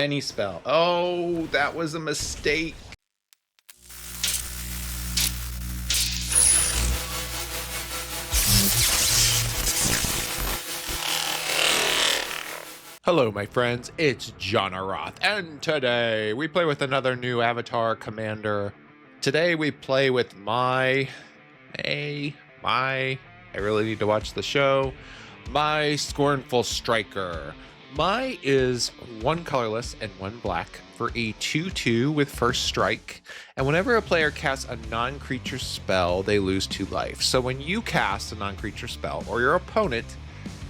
Any spell. Oh, that was a mistake. Hello, my friends, it's Johnaroth, and today we play with another new avatar commander. Today we play with I really need to watch the show, my Scornful Striker. My is one colorless and one black for a 2/2 with first strike, and whenever a player casts a non-creature spell, they lose 2 life. So when you cast a non-creature spell, or your opponent,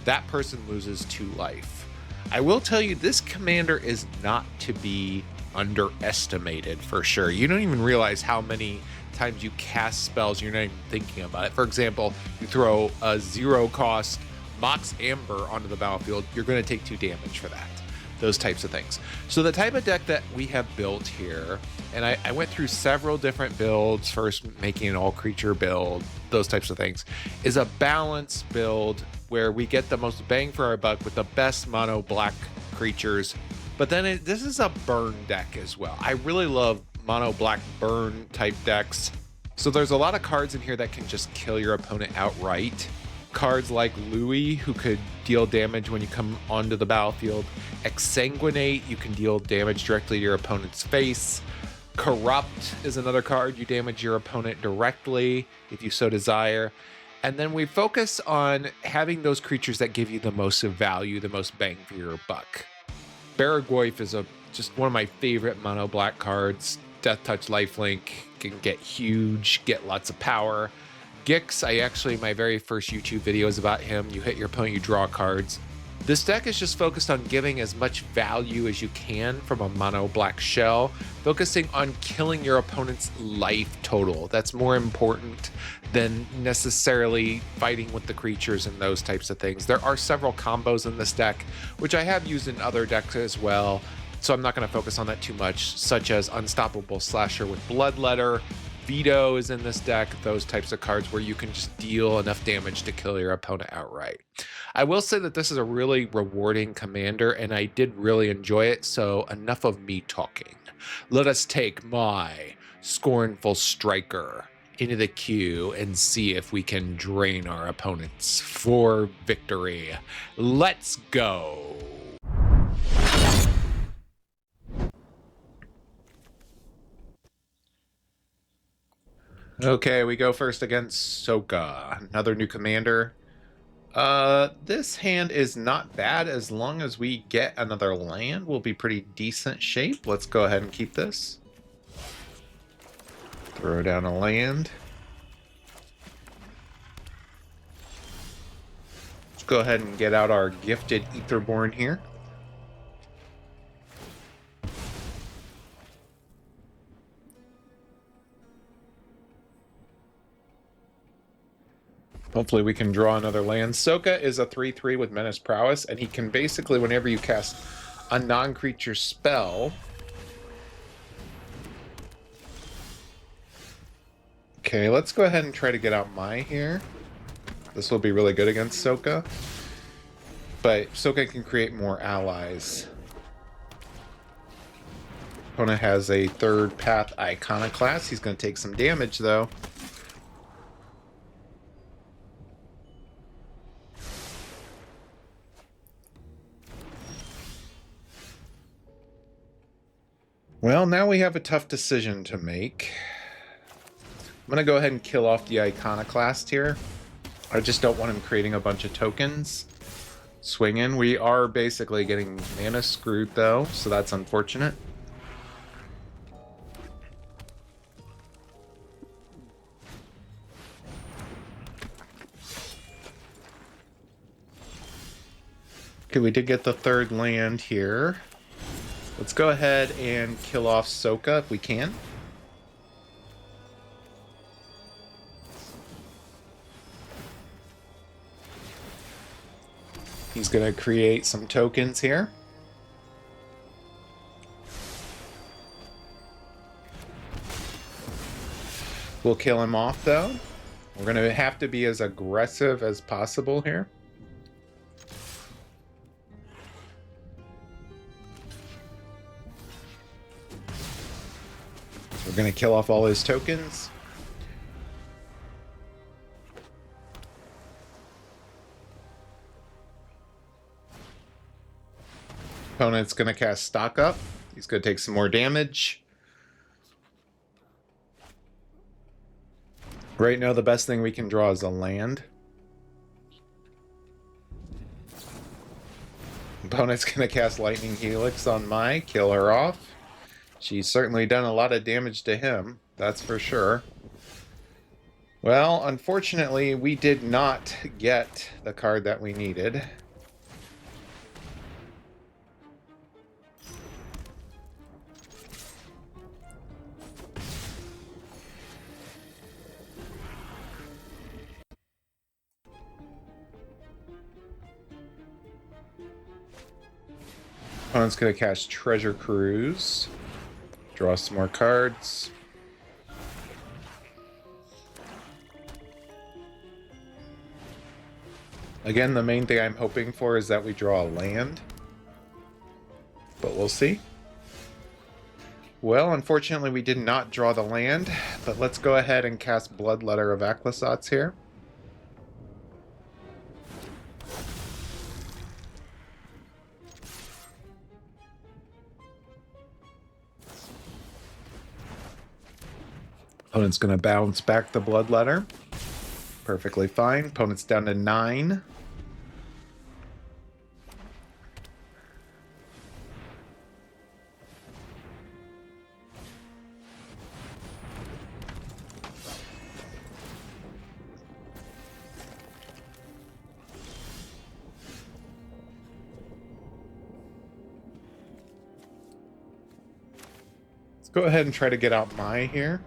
that person loses 2 life. I will tell you, this commander is not to be underestimated for sure. You don't even realize how many times you cast spells you're not even thinking about it. For example, you throw a 0-cost Mox Amber onto the battlefield, you're going to take 2 damage for that. Those types of things. So the type of deck that we have built here, and I went through several different builds, first making an all creature build, those types of things, is a balanced build where we get the most bang for our buck with the best mono black creatures. But then this is a burn deck as well. I really love mono black burn type decks. So there's a lot of cards in here that can just kill your opponent outright. Cards like Louis, who could deal damage when you come onto the battlefield. Exsanguinate, you can deal damage directly to your opponent's face. Corrupt is another card, you damage your opponent directly if you so desire. And then we focus on having those creatures that give you the most value, the most bang for your buck. Barragoyf is just one of my favorite mono black cards. Death Touch Lifelink can get huge, get lots of power. Gix, my very first YouTube video is about him. You hit your opponent, you draw cards. This deck is just focused on giving as much value as you can from a mono black shell, focusing on killing your opponent's life total. That's more important than necessarily fighting with the creatures and those types of things. There are several combos in this deck, which I have used in other decks as well, so I'm not going to focus on that too much, such as Unstoppable Slasher with Bloodletter. Veto is in this deck, those types of cards where you can just deal enough damage to kill your opponent outright. I will say that this is a really rewarding commander, and I did really enjoy it, so enough of me talking. Let us take my Scornful Striker into the queue and see if we can drain our opponents for victory. Let's go! Okay, we go first against Soka, another new commander. This hand is not bad. As long as we get another land, we'll be pretty decent shape. Let's go ahead and keep this. Throw down a land. Let's go ahead and get out our gifted Etherborn here. Hopefully we can draw another land. Soka is a 3/3 with Menace Prowess, and he can basically, whenever you cast a non-creature spell... Okay, let's go ahead and try to get out Mai here. This will be really good against Soka. But Soka can create more allies. Opponent has a 3rd path Iconoclast. He's going to take some damage, though. Well, now we have a tough decision to make. I'm going to go ahead and kill off the Iconoclast here. I just don't want him creating a bunch of tokens. Swinging. We are basically getting mana screwed, though, so that's unfortunate. Okay, we did get the 3rd land here. Let's go ahead and kill off Soka if we can. He's going to create some tokens here. We'll kill him off, though. We're going to have to be as aggressive as possible here. We're going to kill off all his tokens. Opponent's going to cast Stock Up. He's going to take some more damage. Right now, the best thing we can draw is a land. Opponent's going to cast Lightning Helix on Mai, kill her off. She's certainly done a lot of damage to him, that's for sure. Well, unfortunately, we did not get the card that we needed. Opponent's going to cast Treasure Cruise. Draw some more cards. Again, the main thing I'm hoping for is that we draw a land. But we'll see. Well, unfortunately, we did not draw the land. But let's go ahead and cast Bloodletter of Aclyssots here. Opponent's going to bounce back the Bloodletter. Perfectly fine. Opponent's down to 9. Let's go ahead and try to get out Mai here.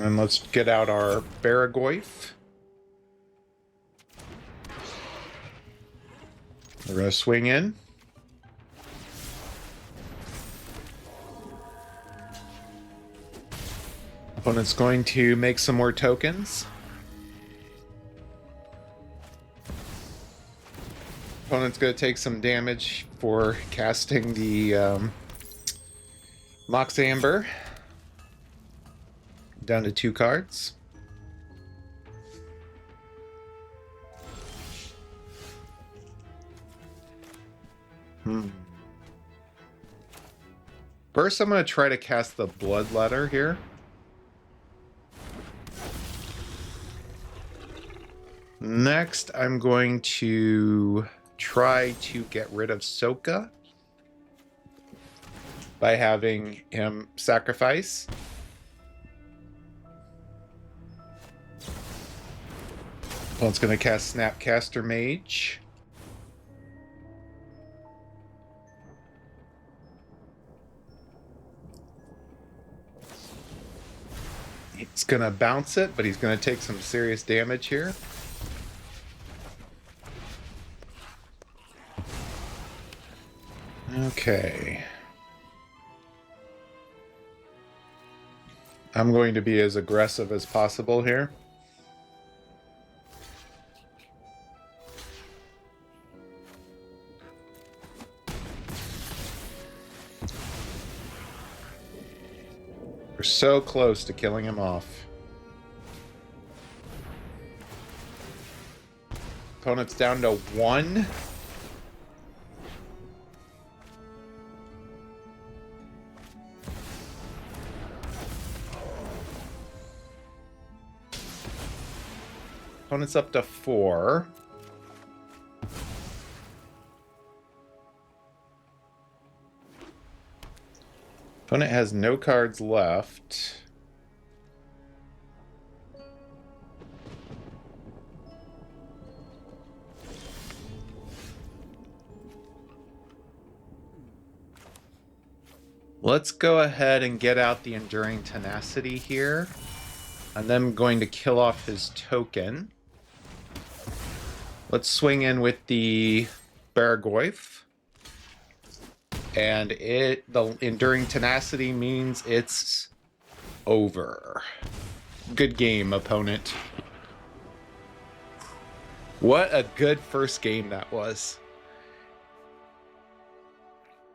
And let's get out our Baragoyf. We're going to swing in. Opponent's going to make some more tokens. Opponent's going to take some damage for casting the Mox Amber. Down to 2 cards. First, I'm going to try to cast the Bloodletter here. Next, I'm going to try to get rid of Soka by having him sacrifice. Opponent's going to cast Snapcaster Mage. He's going to bounce it, but he's going to take some serious damage here. Okay. I'm going to be as aggressive as possible here. We're so close to killing him off. Opponent's down to 1. Opponent's up to 4. Opponent has no cards left. Let's go ahead and get out the Enduring Tenacity here. And then I'm going to kill off his token. Let's swing in with the Baragoyf. And the Enduring Tenacity means it's over. Good game, opponent. What a good first game that was.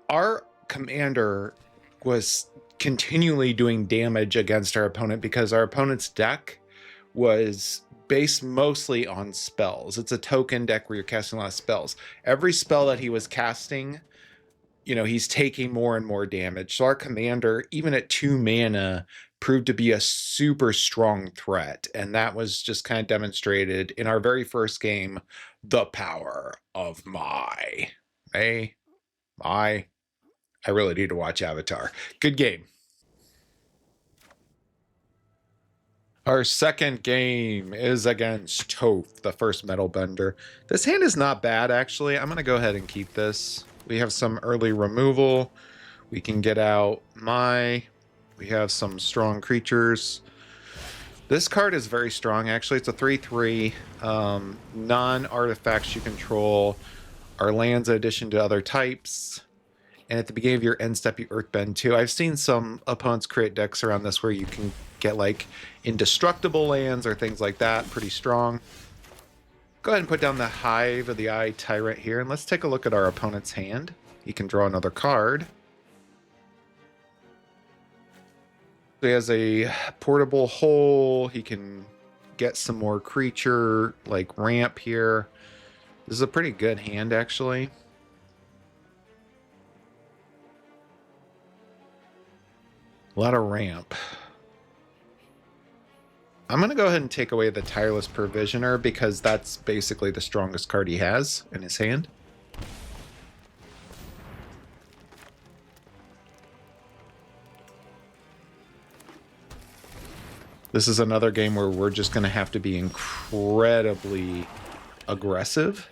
Our commander was continually doing damage against our opponent because our opponent's deck was based mostly on spells. It's a token deck where you're casting a lot of spells. Every spell that he was casting, you know, he's taking more and more damage. So our commander, even at 2 mana, proved to be a super strong threat. And that was just kind of demonstrated in our very first game, the power of my. I really need to watch Avatar. Good game. Our second game is against Toph, the first metal bender. This hand is not bad, actually. I'm going to go ahead and keep this. We have some early removal. We can get out we have some strong creatures. This card is very strong, actually. It's a 3/3. Non-artifacts you control are lands in addition to other types. And at the beginning of your end step, you earthbend too. I've seen some opponents create decks around this where you can get like indestructible lands or things like that. Pretty strong. Go ahead and put down the Hive of the Eye Tyrant here, and let's take a look at our opponent's hand. He can draw another card. So he has a portable hole. He can get some more creature like ramp here. This is a pretty good hand, actually. A lot of ramp. I'm going to go ahead and take away the Tireless Provisioner because that's basically the strongest card he has in his hand. This is another game where we're just going to have to be incredibly aggressive.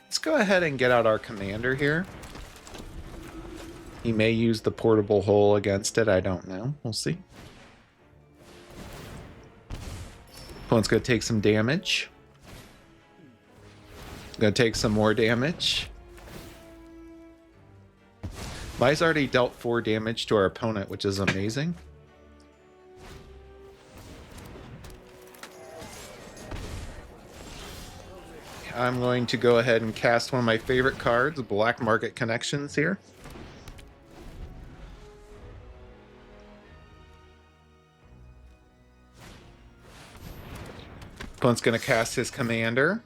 Let's go ahead and get out our commander here. He may use the portable hole against it. I don't know. We'll see. Opponent's going to take some damage. Going to take some more damage. Mai's already dealt 4 damage to our opponent, which is amazing. I'm going to go ahead and cast one of my favorite cards, Black Market Connections here. Opponent's going to cast his commander.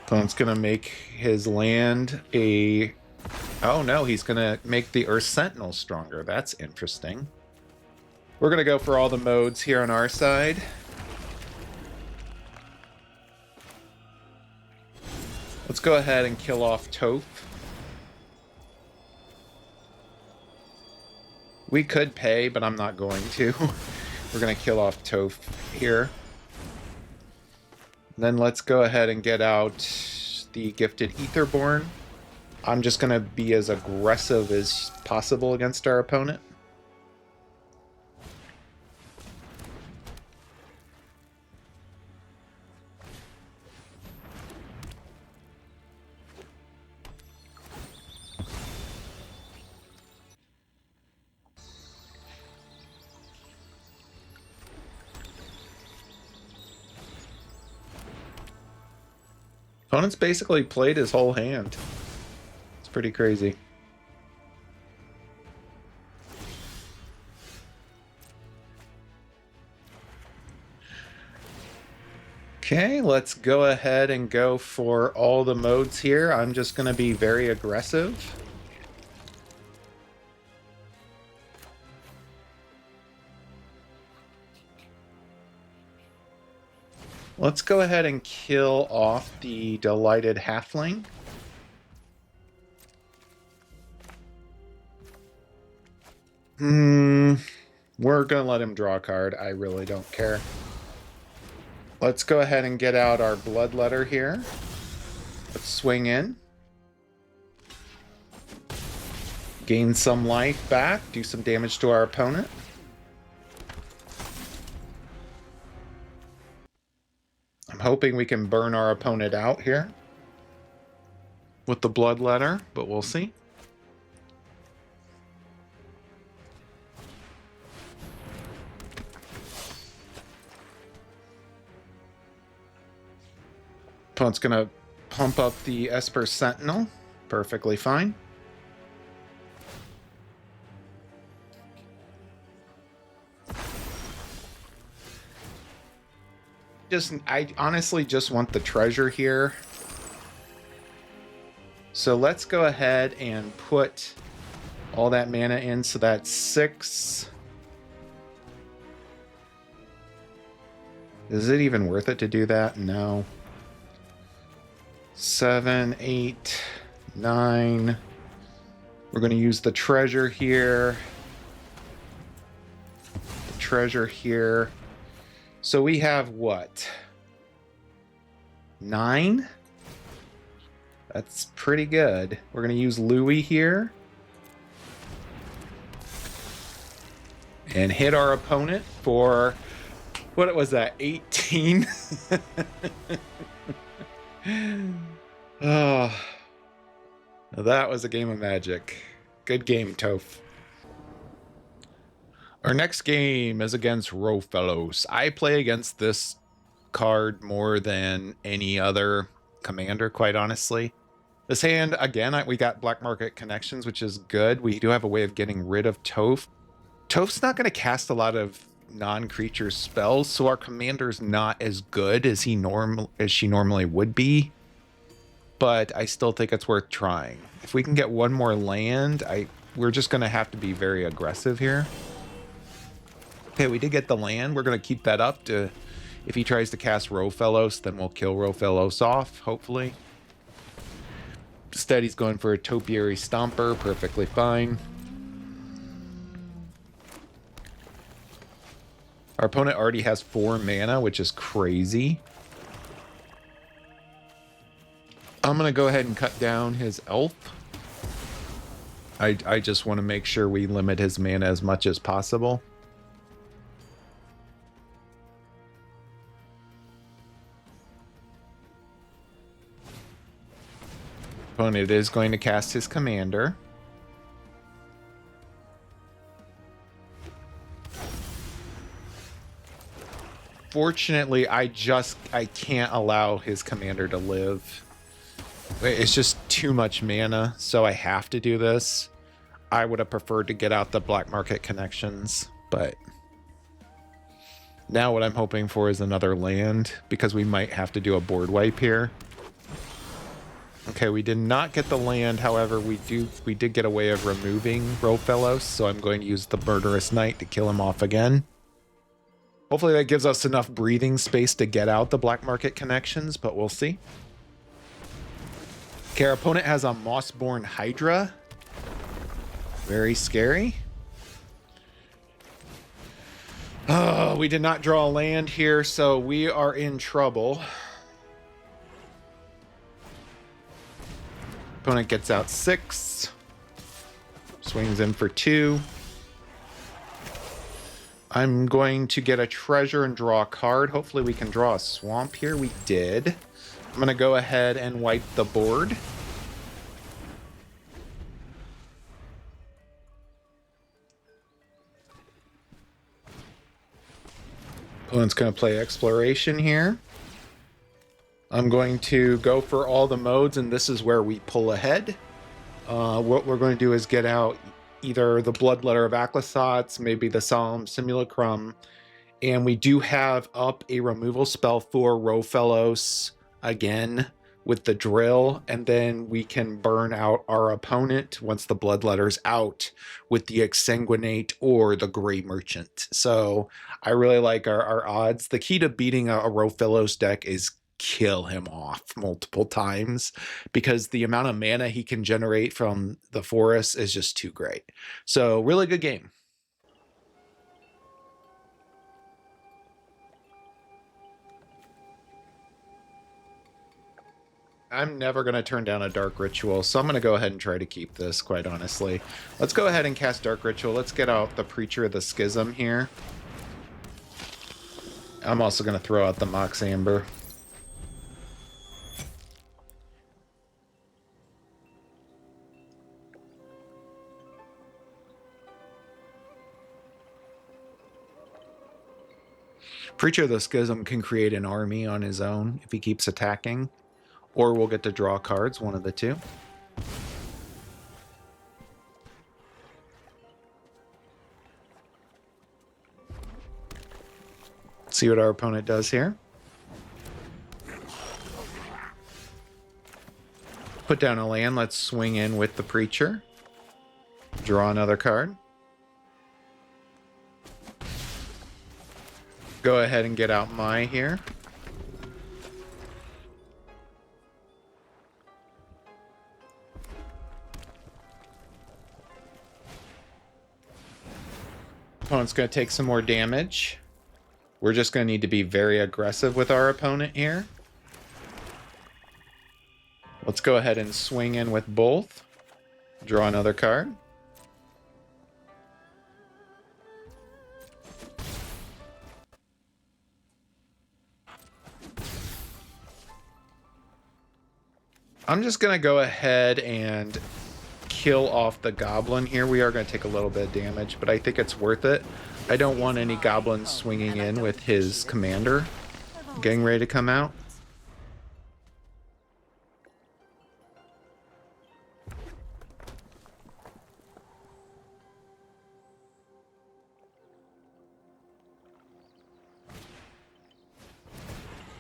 Opponent's going to make his land a... Oh no, he's going to make the Earth Sentinel stronger. That's interesting. We're going to go for all the modes here on our side. Let's go ahead and kill off Toph. We could pay, but I'm not going to. We're going to kill off Toph here. Then let's go ahead and get out the Gifted Aetherborn. I'm just going to be as aggressive as possible against our opponent. Opponent's basically played his whole hand. It's pretty crazy. Okay, let's go ahead and go for all the modes here. I'm just going to be very aggressive. Let's go ahead and kill off the Delighted Halfling. We're going to let him draw a card. I really don't care. Let's go ahead and get out our Bloodletter here. Let's swing in. Gain some life back. Do some damage to our opponent. I'm hoping we can burn our opponent out here with the Bloodletter, but we'll see. Opponent's going to pump up the Esper Sentinel. Perfectly fine. I honestly just want the treasure here. So let's go ahead and put all that mana in. So that's 6. Is it even worth it to do that? No. 7, 8, 9. We're going to use the treasure here. The treasure here. So we have what? 9? That's pretty good. We're going to use Louis here. And hit our opponent for, what was that, 18? Oh, that was a game of Magic. Good game, Toph. Our next game is against Rofellos. I play against this card more than any other commander, quite honestly. This hand, again, we got Black Market Connections, which is good. We do have a way of getting rid of Toph. Toph's not going to cast a lot of non-creature spells, so our commander's not as good as she normally would be. But I still think it's worth trying. If we can get one more land, we're just going to have to be very aggressive here. Okay, we did get the land. We're going to keep that up to, if he tries to cast Rofellos, then we'll kill Rofellos off, hopefully. Instead, he's going for a Topiary Stomper, perfectly fine. Our opponent already has 4 mana, which is crazy. I'm going to go ahead and cut down his elf. I just want to make sure we limit his mana as much as possible. Opponent is going to cast his commander. Fortunately, I can't allow his commander to live. It's just too much mana, so I have to do this. I would have preferred to get out the Black Market Connections, but now what I'm hoping for is another land, because we might have to do a board wipe here. Okay, we did not get the land. However, we did get a way of removing Rofellos, so I'm going to use the Murderous Knight to kill him off again. Hopefully that gives us enough breathing space to get out the Black Market Connections, but we'll see. Okay, our opponent has a Mossborn Hydra. Very scary. Oh, we did not draw a land here, so we are in trouble. Opponent gets out 6. Swings in for 2. I'm going to get a treasure and draw a card. Hopefully we can draw a swamp here. We did. I'm going to go ahead and wipe the board. Opponent's going to play Exploration here. I'm going to go for all the modes, and this is where we pull ahead. What we're going to do is get out either the Bloodletter of Aclyssots, maybe the Solemn Simulacrum, and we do have up a removal spell for Rofellos again with the Drill, and then we can burn out our opponent once the Bloodletter's out with the Exsanguinate or the Grey Merchant. So I really like our odds. The key to beating a Rofellos deck is kill him off multiple times, because the amount of mana he can generate from the forest is just too great. So really good game. I'm never going to turn down a Dark Ritual, so I'm going to go ahead and try to keep this, quite honestly. Let's go ahead and cast Dark Ritual. Let's get out the Preacher of the Schism here. I'm also going to throw out the Mox Amber. Preacher of the Schism can create an army on his own if he keeps attacking. or we'll get to draw cards, one of the two. See what our opponent does here. Put down a land. Let's swing in with the Preacher. Draw another card. Go ahead and get out my here. Opponent's going to take some more damage. We're just going to need to be very aggressive with our opponent here. Let's go ahead and swing in with both. Draw another card. I'm just going to go ahead and kill off the goblin here. We are going to take a little bit of damage, but I think it's worth it. I don't want any goblins swinging in with his commander getting ready to come out.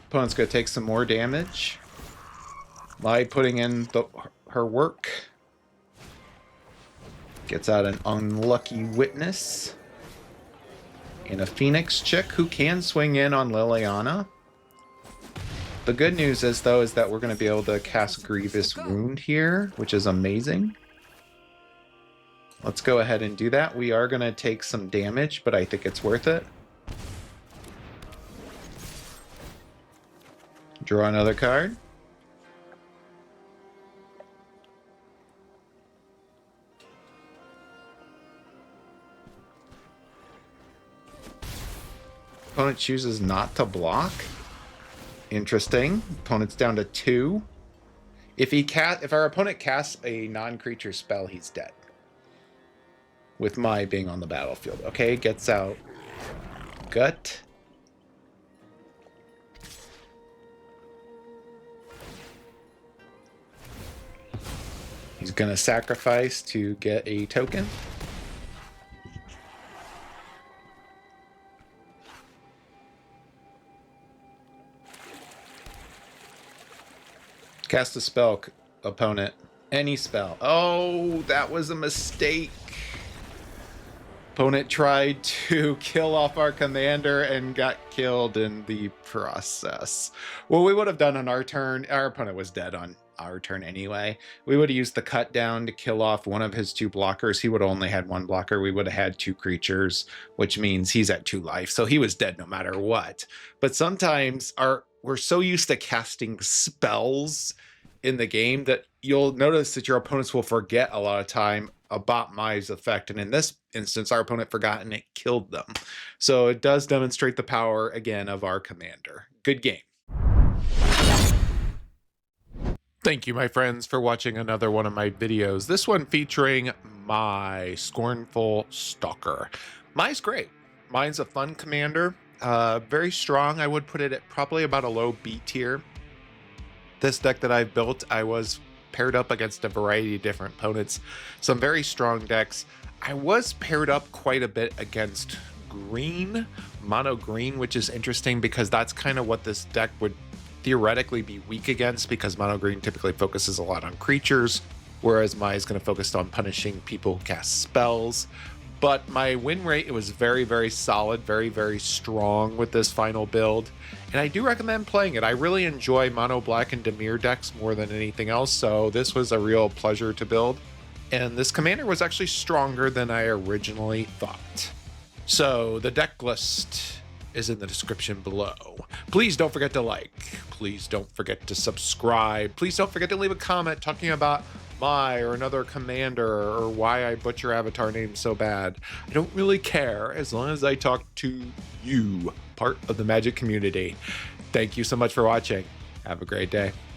Opponent's going to take some more damage by putting in her work. Gets out an Unlucky Witness and a Phoenix Chick who can swing in on Liliana. The good news is, though, is that we're going to be able to cast Grievous Wound here, which is amazing. Let's go ahead and do that. We are going to take some damage, but I think it's worth it. Draw another card. Opponent chooses not to block. Interesting. Opponent's down to 2. If our opponent casts a non-creature spell, he's dead. With my being on the battlefield. Okay, gets out Gut. He's gonna sacrifice to get a token. Cast a spell, opponent. Any spell. Oh, that was a mistake. Opponent tried to kill off our commander and got killed in the process. Well, we would have done on our turn. Our opponent was dead on our turn anyway. We would have used the cut down to kill off one of his 2 blockers. He would have only had 1 blocker. We would have had 2 creatures, which means he's at 2 life. So he was dead no matter what. But sometimes we're so used to casting spells in the game that you'll notice that your opponents will forget a lot of time about Mai's effect. And in this instance, our opponent forgot and it killed them. So it does demonstrate the power, again, of our commander. Good game. Thank you, my friends, for watching another one of my videos. This one featuring my Scornful Stalker. Mai's great. Mine's a fun commander. Very strong. I would put it at probably about a low B tier. This deck that I've built, I was paired up against a variety of different opponents. Some very strong decks. I was paired up quite a bit against green, mono green, which is interesting because that's kind of what this deck would theoretically be weak against, because mono green typically focuses a lot on creatures, whereas Mai is going to focus on punishing people who cast spells. But my win rate, it was very, very solid, very, very strong with this final build. And I do recommend playing it. I really enjoy mono black and Dimir decks more than anything else, so this was a real pleasure to build. And this commander was actually stronger than I originally thought. So the deck list is in the description below. Please don't forget to like. Please don't forget to subscribe. Please don't forget to leave a comment talking about Mai or another commander or why I butcher avatar names so bad. I don't really care as long as I talk to you, part of the Magic community. Thank you so much for watching. Have a great day.